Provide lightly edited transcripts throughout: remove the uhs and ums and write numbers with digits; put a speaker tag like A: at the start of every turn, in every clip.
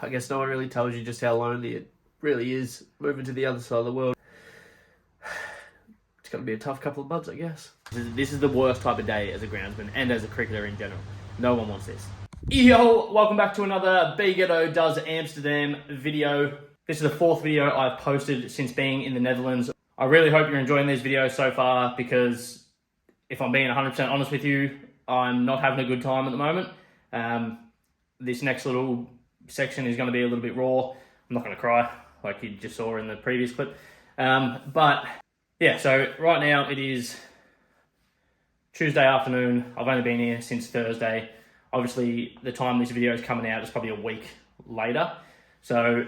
A: I guess no one really tells you just how lonely it really is moving to the other side of the world. It's going to be a tough couple of months, I guess. This is the worst type of day as a groundsman and as a cricketer in general. No one wants this. Yo, welcome back to another Be Ghetto Does Amsterdam video. This is the fourth video I've posted since being in the Netherlands. I really hope you're enjoying these videos so far because if I'm being 100% honest with you, I'm not having a good time at the moment. This next little section is going to be a little bit raw. I'm not going to cry like you just saw in the previous clip. But yeah, so right now it is Tuesday afternoon. I've only been here since Thursday. Obviously, the time this video is coming out is probably a week later. So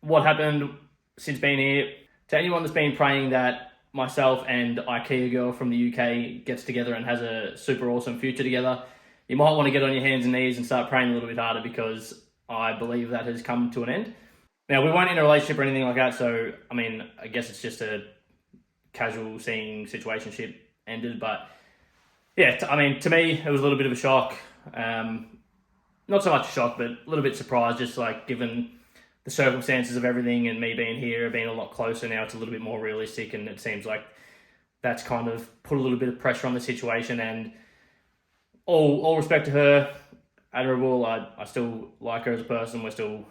A: what happened since being here, to anyone that's been praying that myself and IKEA girl from the UK gets together and has a super awesome future together, you might want to get on your hands and knees and start praying a little bit harder because I believe that has come to an end. Now, we weren't in a relationship or anything like that, so, I mean, I guess it's just a casual seeing situationship ended, but yeah, to me, it was a little bit of a shock. Not so much a shock, but a little bit surprised, just like given the circumstances of everything and me being here, being a lot closer now, it's a little bit more realistic, and it seems like that's kind of put a little bit of pressure on the situation. And all respect to her, admirable. I still like her as a person. We're still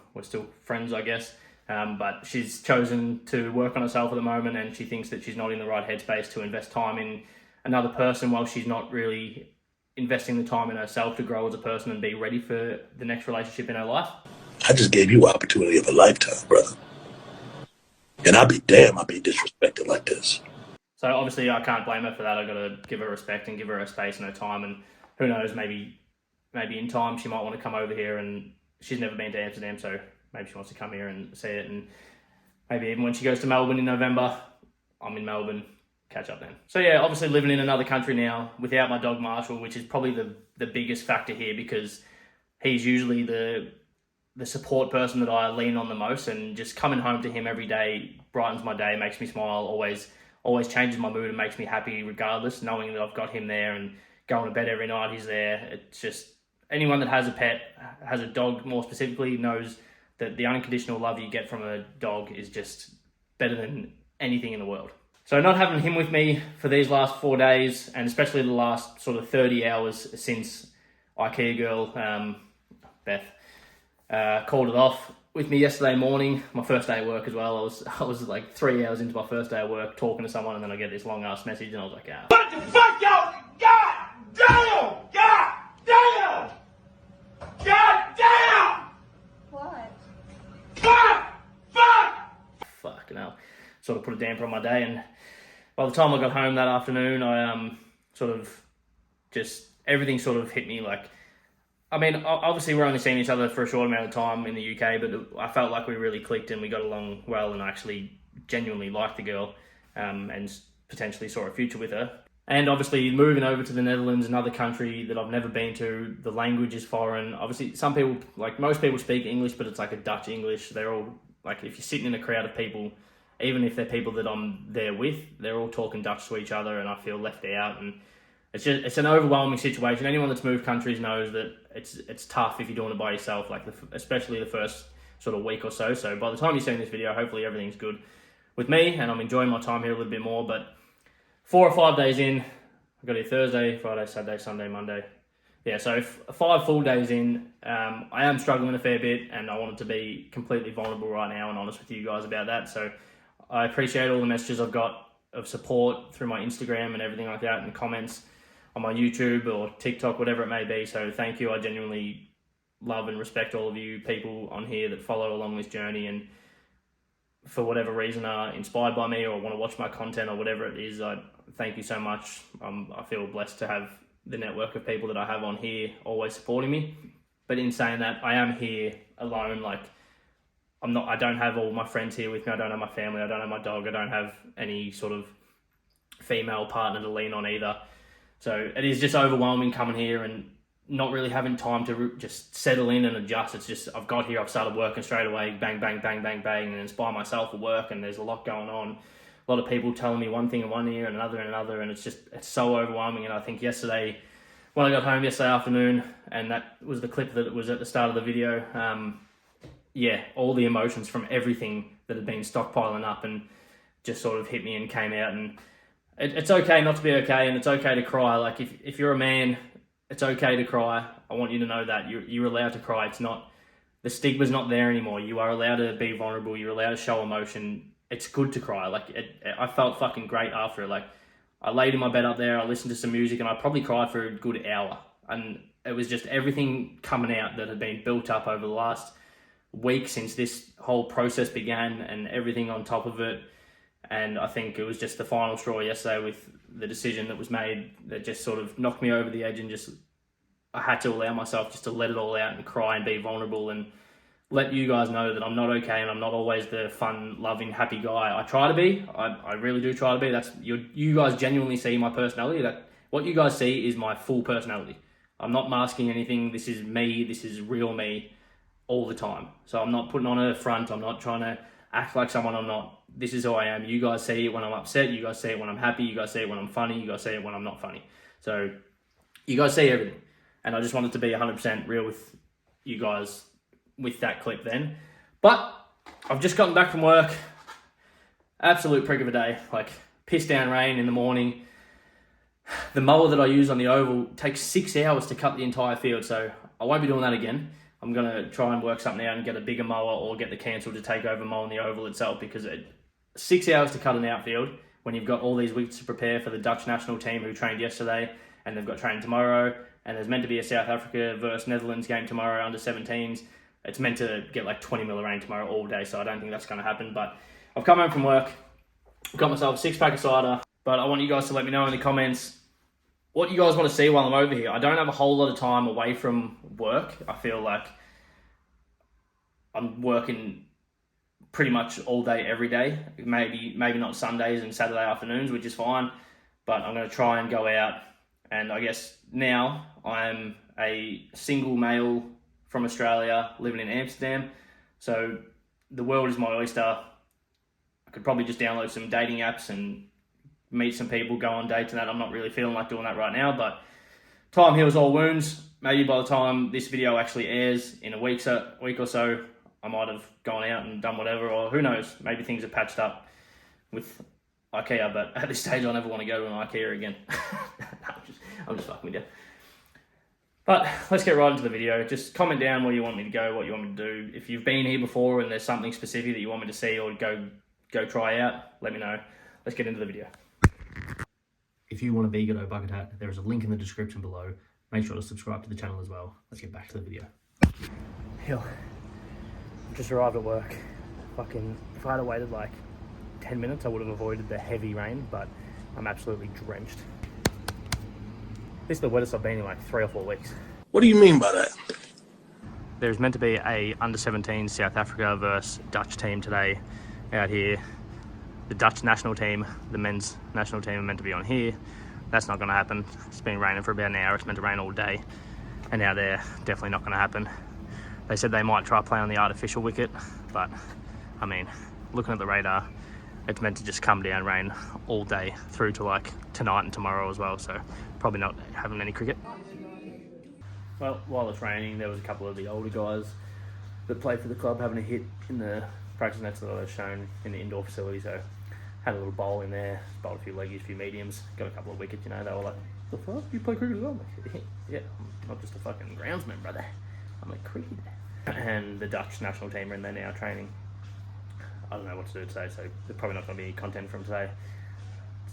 A: friends, I guess. But she's chosen to work on herself at the moment, and she thinks that she's not in the right headspace to invest time in another person while she's not really investing the time in herself to grow as a person and be ready for the next relationship in her life.
B: I just gave you an opportunity of a lifetime, brother. And I'd be damned I'd be disrespected like this.
A: So obviously I can't blame her for that. I've got to give her respect and give her space and her time. And who knows, maybe in time she might want to come over here, and she's never been to Amsterdam, so maybe she wants to come here and see it. And maybe even when she goes to Melbourne in November, I'm in Melbourne, catch up then. So yeah, obviously living in another country now without my dog Marshall, which is probably the biggest factor here because he's usually the support person that I lean on the most, and just coming home to him every day brightens my day, makes me smile, always changes my mood and makes me happy regardless, knowing that I've got him there and going to bed every night he's there. It's just, anyone that has a pet, has a dog more specifically, knows that the unconditional love you get from a dog is just better than anything in the world. So not having him with me for these last 4 days, and especially the last sort of 30 hours since IKEA girl, Beth, called it off with me yesterday morning, my first day at work as well. I was like 3 hours into my first day at work talking to someone, and then I get this long ass message, and I was like, ah.
C: What the fuck, y'all? God damn! God damn! God damn!
D: What?
A: Fucking hell. Sort of put a damper on my day, and by the time I got home that afternoon, I everything sort of hit me. Like, I mean, obviously we're only seeing each other for a short amount of time in the UK, but I felt like we really clicked and we got along well, and I actually genuinely liked the girl, and potentially saw a future with her. And obviously moving over to the Netherlands, another country that I've never been to, the language is foreign. Obviously some people, like most people, speak English, but it's like a Dutch English. They're all, like, if you're sitting in a crowd of people, even if they're people that I'm there with, they're all talking Dutch to each other, and I feel left out. And it's an overwhelming situation. Anyone that's moved countries knows that it's tough if you're doing it by yourself, like especially the first sort of week or so. So by the time you're seeing this video, hopefully everything's good with me, and I'm enjoying my time here a little bit more. But 4 or 5 days in, I got here Thursday, Friday, Saturday, Sunday, Monday. Yeah, so 5 full days in, I am struggling a fair bit, and I wanted to be completely vulnerable right now and honest with you guys about that. So I appreciate all the messages I've got of support through my Instagram and everything like that, and comments on my YouTube or TikTok, whatever it may be. So thank you. I genuinely love and respect all of you people on here that follow along this journey, and for whatever reason are inspired by me or want to watch my content or whatever it is. I thank you so much. I feel blessed to have the network of people that I have on here always supporting me. But in saying that, I am here alone. Like, I don't have all my friends here with me. I don't have my family. I don't have my dog. I don't have any sort of female partner to lean on either. So it is just overwhelming coming here and not really having time to just settle in and adjust. It's just, I've got here, I've started working straight away, bang, bang, bang, bang, bang, and it's by myself at work, and there's a lot going on. A lot of people telling me one thing in one ear and another, and it's so overwhelming. And I think yesterday, when I got home yesterday afternoon, and that was the clip that was at the start of the video, yeah, all the emotions from everything that had been stockpiling up and just sort of hit me and came out. And it's okay not to be okay, and it's okay to cry. Like, if you're a man, it's okay to cry. I want you to know that you're allowed to cry. It's not, the stigma's not there anymore. You are allowed to be vulnerable. You're allowed to show emotion. It's good to cry. Like, I felt fucking great after it. Like, I laid in my bed up there, I listened to some music, and I probably cried for a good hour. And it was just everything coming out that had been built up over the last week since this whole process began, and everything on top of it. And I think it was just the final straw yesterday with the decision that was made that just sort of knocked me over the edge, and just I had to allow myself just to let it all out and cry and be vulnerable and let you guys know that I'm not okay, and I'm not always the fun, loving, happy guy. I try to be. I really do try to be. That's you guys genuinely see my personality. That what you guys see is my full personality. I'm not masking anything. This is me. This is real me all the time. So I'm not putting on a front. I'm not trying to act like someone I'm not. This is who I am. You guys see it when I'm upset. You guys see it when I'm happy. You guys see it when I'm funny. You guys see it when I'm not funny. So you guys see everything. And I just wanted to be 100% real with you guys with that clip then. But I've just gotten back from work. Absolute prick of a day. Like, piss down rain in the morning. The mower that I use on the oval takes 6 hours to cut the entire field, so I won't be doing that again. I'm going to try and work something out and get a bigger mower, or get the cancel to take over mowing the oval itself, because 6 hours to cut an outfield when you've got all these weeks to prepare for the Dutch national team who trained yesterday, and they've got training tomorrow, and there's meant to be a South Africa versus Netherlands game tomorrow under 17s. It's meant to get like 20 mil of rain tomorrow all day, so I don't think that's going to happen. But I've come home from work, got myself a 6-pack of cider, but I want you guys to let me know in the comments what you guys want to see while I'm over here. I don't have a whole lot of time away from work. I feel like I'm working pretty much all day, every day. Maybe not Sundays and Saturday afternoons, which is fine. But I'm going to try and go out. And I guess now I'm a single male from Australia living in Amsterdam. So the world is my oyster. I could probably just download some dating apps and meet some people, go on dates and that. I'm not really feeling like doing that right now, but time heals all wounds. Maybe by the time this video actually airs in a week or so, I might have gone out and done whatever, or who knows, maybe things are patched up with IKEA, but at this stage I never want to go to an IKEA again. I'm just fucking with you. But let's get right into the video. Just comment down where you want me to go, what you want me to do. If you've been here before and there's something specific that you want me to see or go try out, let me know. Let's get into the video. If you want a vegan bucket hat, there is a link in the description below. Make sure to subscribe to the channel as well. Let's get back to the video. Hill, just arrived at work. Fucking, if I had waited like 10 minutes, I would have avoided the heavy rain, but I'm absolutely drenched. This is the wettest I've been in like 3 or 4 weeks.
B: What do you mean by that?
A: There's meant to be a under-17 South Africa versus Dutch team today out here. The Dutch national team, the men's national team, are meant to be on here. That's not going to happen. It's been raining for about an hour. It's meant to rain all day. And now they're definitely not going to happen. They said they might try play on the artificial wicket, but I mean, looking at the radar, it's meant to just come down rain all day through to like tonight and tomorrow as well. So probably not having any cricket. Well, while it's raining, there was a couple of the older guys that played for the club having a hit in the practice nets that I was shown in the indoor facility. So had a little bowl in there, bowled a few leggies, a few mediums, got a couple of wickets, you know. They were like, the fuck, you play cricket as well? Like, yeah, I'm not just a fucking groundsman, brother. I'm a cricketer. And the Dutch national team are in there now training. I don't know what to do today, so there's probably not going to be any content from today.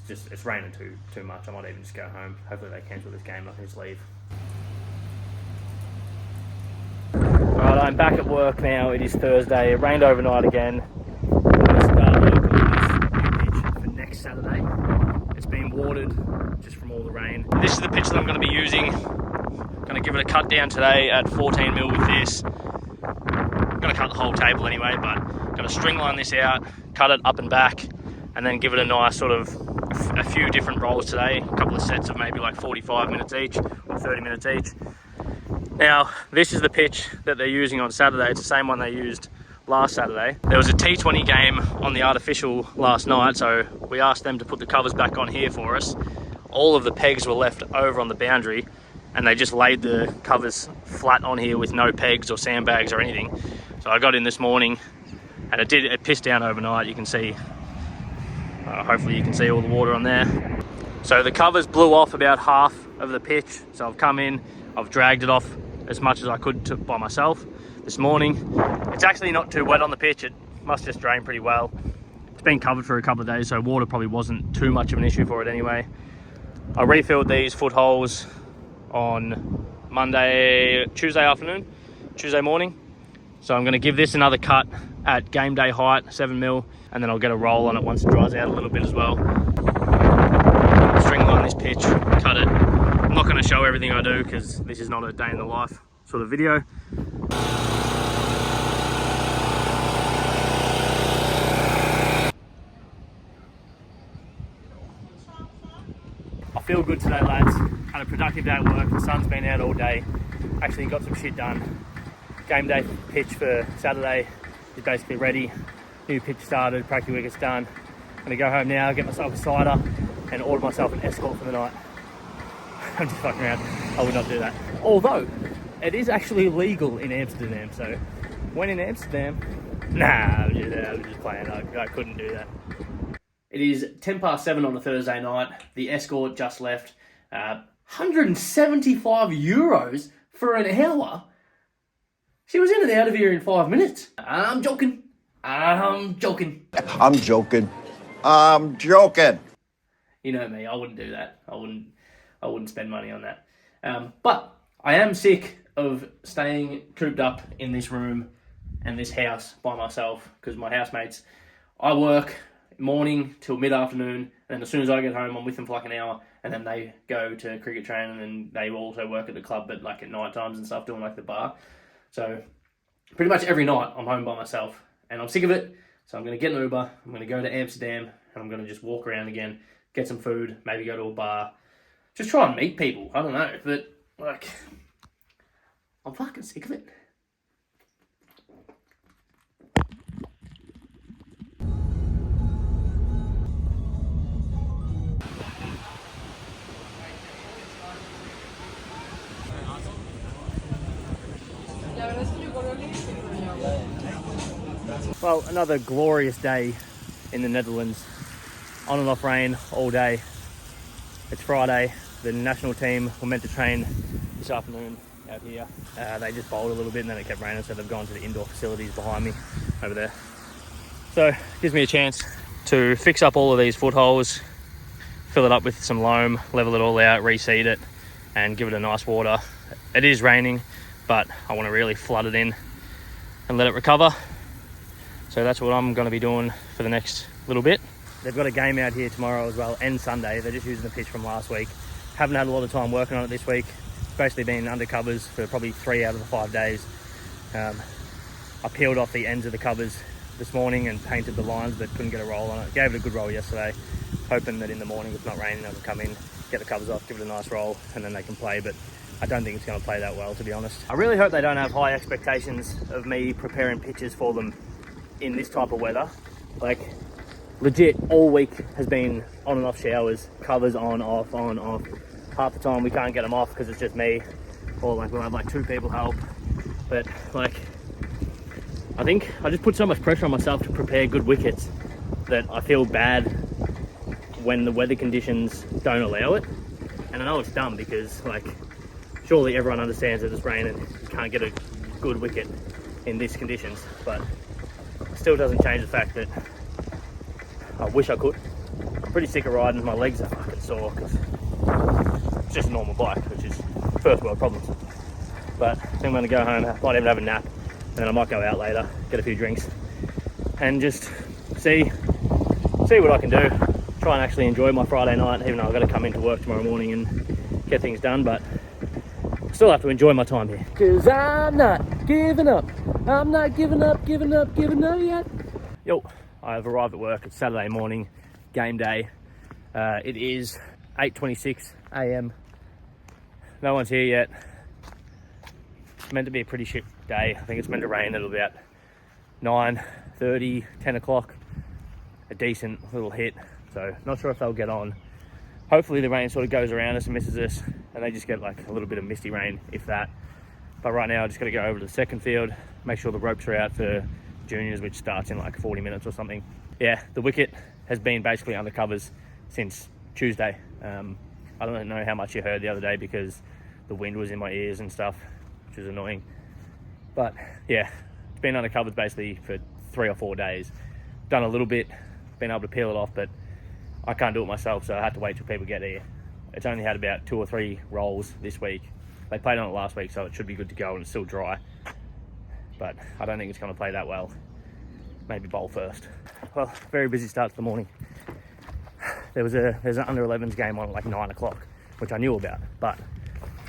A: It's raining too much. I might even just go home. Hopefully they cancel this game and I can just leave. Alright, I'm back at work now. It is Thursday. It rained overnight again. I'm going to start working on this new pitch for next Saturday. It's been watered just from all the rain. This is the pitch that I'm going to be using. I'm going to give it a cut down today at 14 mil with this. I'm going to cut the whole table anyway, but I'm going to string line this out, cut it up and back, and then give it a nice sort of a few different rolls today. A couple of sets of maybe like 45 minutes each or 30 minutes each. Now, this is the pitch that they're using on Saturday. It's the same one they used last Saturday. There was a T20 game on the artificial last night, so we asked them to put the covers back on here for us. All of the pegs were left over on the boundary, and they just laid the covers flat on here with no pegs or sandbags or anything. So I got in this morning, and it pissed down overnight. You can see, hopefully you can see all the water on there. So the covers blew off about half of the pitch. So I've come in, I've dragged it off as much as I could by myself this morning. It's actually not too wet on the pitch. It must just drain pretty well. It's been covered for a couple of days, so water probably wasn't too much of an issue for it anyway. I refilled these footholes on Tuesday morning. So I'm going to give this another cut at game day height, 7mm, and then I'll get a roll on it once it dries out a little bit as well. String line this pitch, cut it. I'm not going to show everything I do because this is not a day in the life sort of video. I feel good today, lads. Had a productive day at work. The sun's been out all day. Actually got some shit done. Game day pitch for Saturday is basically ready. New pitch started, practice wicket's done. I'm gonna go home now, get myself a cider and order myself an escort for the night. I'm just fucking around. I would not do that. Although, it is actually legal in Amsterdam, so when in Amsterdam, nah, I was just playing. I couldn't do that. It is 7:10 on a Thursday night. The escort just left. 175 euros for an hour. She was in and out of here in 5 minutes. I'm joking. I'm joking.
D: I'm joking. I'm joking.
A: You know me, I wouldn't do that. I wouldn't spend money on that. But I am sick of staying cooped up in this room and this house by myself because my housemates, I work morning till mid-afternoon, and then as soon as I get home I'm with them for like an hour, and then they go to cricket training, and they also work at the club, but like at night times and stuff, doing like the bar. So pretty much every night I'm home by myself, and I'm sick of it. So I'm going to get an Uber, I'm going to go to Amsterdam, and I'm going to just walk around again, get some food, maybe go to a bar, just try and meet people. I don't know, but like, I'm fucking sick of it. Well, another glorious day in the Netherlands. On and off rain all day. It's Friday. The national team were meant to train this afternoon out here. They just bowled a little bit and then it kept raining, so they've gone to the indoor facilities behind me over there. So it gives me a chance to fix up all of these footholes, fill it up with some loam, level it all out, reseed it, and give it a nice water. It is raining, but I want to really flood it in and let it recover. So that's what I'm going to be doing for the next little bit. They've got a game out here tomorrow as well, and Sunday. They're just using the pitch from last week. Haven't had a lot of time working on it this week. Basically been under covers for probably 3 out of the 5 days. I peeled off the ends of the covers this morning and painted the lines, but couldn't get a roll on it. Gave it a good roll yesterday, hoping that in the morning, if not raining, I can come in, get the covers off, give it a nice roll, and then they can play. But I don't think it's going to play that well, to be honest. I really hope they don't have high expectations of me preparing pitches for them in this type of weather. Like, legit, all week has been on and off showers, covers on, off, on, off. Half the time we can't get them off because it's just me, or like we'll have like 2 people help. But like, I think I just put so much pressure on myself to prepare good wickets that I feel bad when the weather conditions don't allow it. And I know it's dumb because like, surely everyone understands that it's raining, you can't get a good wicket in these conditions, but it still doesn't change the fact that I wish I could. I'm pretty sick of riding, my legs are fucking sore because it's just a normal bike, which is first world problems. But I think I'm going to go home, might even have a nap, and then I might go out later, get a few drinks, and just see what I can do. Try and actually enjoy my Friday night, even though I've got to come into work tomorrow morning and get things done, but I still have to enjoy my time here. Cause I'm not giving up. I'm not giving up yet. Yo, I've arrived at work. It's Saturday morning, game day. It is 8:26 a.m. No one's here yet. It's meant to be a pretty shit day. I think it's meant to rain at about 9:30, 10 o'clock. A decent little hit. So not sure if they'll get on. Hopefully the rain sort of goes around us and misses us. and they just get like a little bit of misty rain, if that. But right now I just got to go over to the second field, make sure the ropes are out for juniors, which starts in like 40 minutes or something. Yeah, the wicket has been basically under covers since Tuesday. I don't know how much you heard the other day because the wind was in my ears and stuff, which was annoying. But yeah, it's been under covers basically for 3 or 4 days. Done a little bit, been able to peel it off, but I can't do it myself, so I had to wait till people get here. It's only had about 2 or 3 rolls this week. They played on it last week, so it should be good to go, and it's still dry. But I don't think it's going to play that well. Maybe bowl first. Well, very busy start to the morning. There's an under 11s game on at like 9 o'clock, which I knew about, but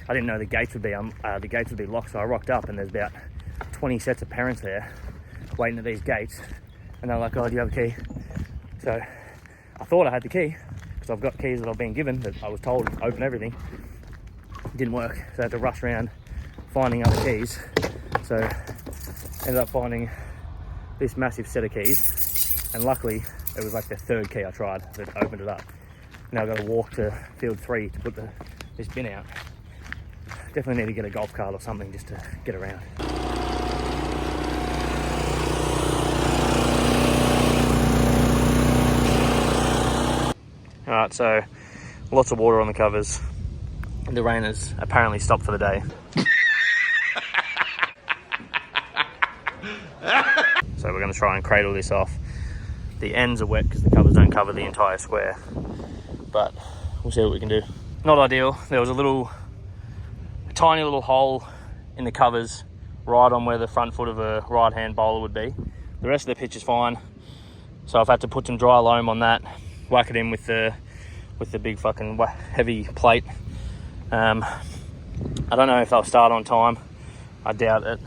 A: I didn't know the gates would be locked. So I rocked up, and there's about 20 sets of parents there waiting at these gates, and they're like, "Oh, do you have a key?" So I thought I had the key because I've got keys that I've been given that I was told to open everything. It didn't work, so I had to rush around finding other keys. So ended up finding this massive set of keys, and luckily it was like the 3rd key I tried that opened it up. Now I've got to walk to field 3 to put this bin out. Definitely need to get a golf cart or something just to get around. Alright, so lots of water on the covers. The rain has apparently stopped for the day. So we're going to try and cradle this off. The ends are wet because the covers don't cover the entire square, but we'll see what we can do. Not ideal. There was a tiny little hole in the covers right on where the front foot of a right hand bowler would be. The rest of the pitch is fine, so I've had to put some dry loam on that, whack it in with the big fucking heavy plate. I don't know if they'll start on time. I doubt it,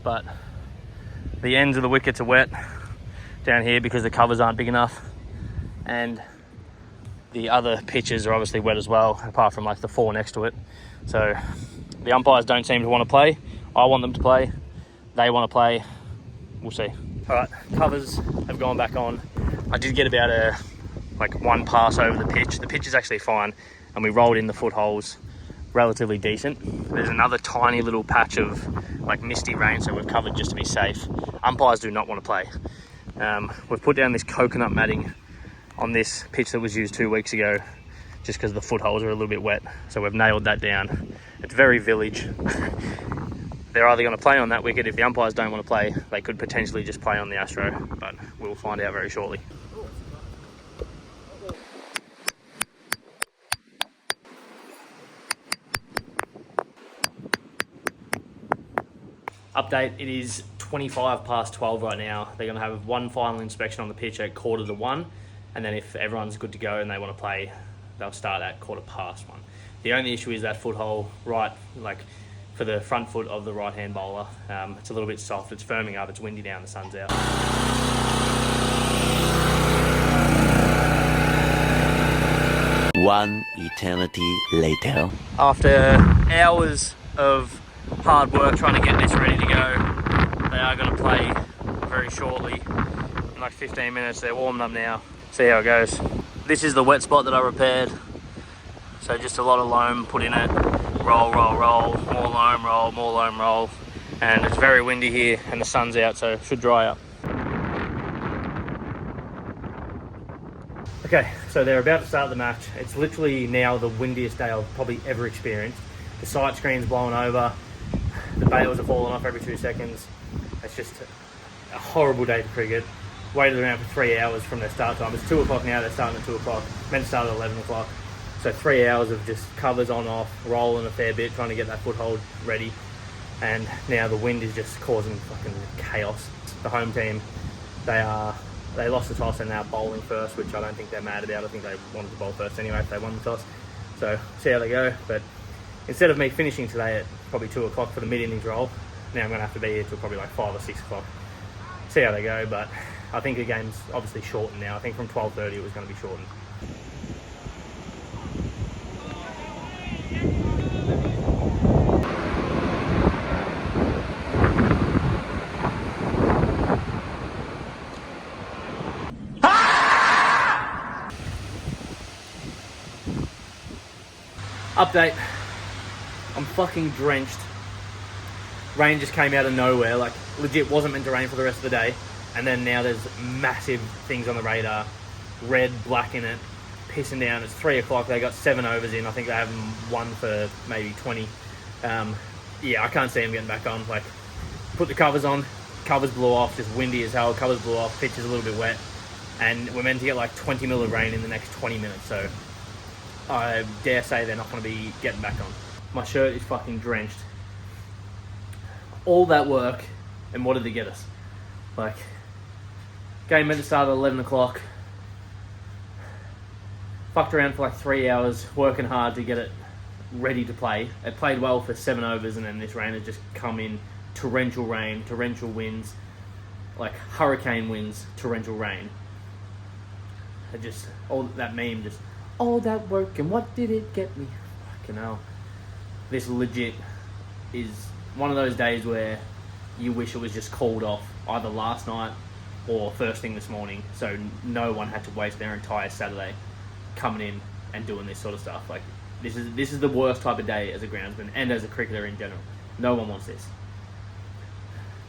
A: but the ends of the wickets are wet down here because the covers aren't big enough, and the other pitches are obviously wet as well, apart from like the 4 next to it. So the umpires don't seem to want to play. I want them to play. They want to play. We'll see. All right, covers have gone back on. I did get about one pass over the pitch. The pitch is actually fine, and we rolled in the footholes relatively decent. There's another tiny little patch of like misty rain, so we've covered just to be safe. Umpires do not want to play. We've put down this coconut matting on this pitch that was used 2 weeks ago, just because the footholes are a little bit wet. So we've nailed that down. It's very village. They're either going to play on that wicket. If the umpires don't want to play, they could potentially just play on the Astro, but we'll find out very shortly. Update, it is 25 past 12 right now. They're going to have one final inspection on the pitch at 1:45, and then if everyone's good to go and they want to play, they'll start at 1:15. The only issue is that foothole right, like for the front foot of the right-hand bowler. It's a little bit soft, it's firming up, it's windy down, the sun's out.
E: One eternity later.
A: After hours of hard work trying to get this ready to go, they are going to play very shortly. In like 15 minutes, they're warming up now. See how it goes. This is the wet spot that I repaired. So just a lot of loam put in it. Roll, roll, roll, more loam, roll, more loam, roll. And it's very windy here and the sun's out, so it should dry up. Okay, so they're about to start the match. It's literally now the windiest day I've probably ever experienced. The sight screen's blowing over. The bails are falling off every 2 seconds. It's just a horrible day for cricket. Waited around for 3 hours from their start time. It's 2 o'clock now, they're starting at 2 o'clock. Meant to start at 11 o'clock. So 3 hours of just covers on, off, rolling a fair bit, trying to get that foothold ready. And now the wind is just causing fucking chaos. The home team, they lost the toss and now bowling first, which I don't think they're mad about. I think they wanted to bowl first anyway if they won the toss. So see how they go. But instead of me finishing today at probably 2 o'clock for the mid-innings roll, now I'm going to have to be here till probably like 5 or 6 o'clock. See how they go, but I think the game's obviously shortened now. I think from 12:30 it was going to be shortened. Update. I'm fucking drenched. Rain just came out of nowhere. Like, legit wasn't meant to rain for the rest of the day. And then now there's massive things on the radar. Red, black in it. Pissing down. It's 3 o'clock. They got 7 overs in. I think they have one for maybe 20. Yeah, I can't see them getting back on. Like, put the covers on. Covers blew off. Just windy as hell. Covers blew off. Pitch is a little bit wet. And we're meant to get like 20 mil of rain in the next 20 minutes. So I dare say they're not going to be getting back on. My shirt is fucking drenched. All that work, and what did it get us? Like, game meant to start at 11 o'clock. Fucked around for like 3 hours, working hard to get it ready to play. It played well for 7 overs, and then this rain has just come in. Torrential rain, torrential winds, like hurricane winds, torrential rain. It just, all that meme, just, all that work, and what did it get me? Fucking hell. This legit is one of those days where you wish it was just called off either last night or first thing this morning, so no one had to waste their entire Saturday coming in and doing this sort of stuff. Like, this is the worst type of day as a groundsman and as a cricketer in general. No one wants this.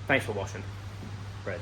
A: Thanks for watching. Brett.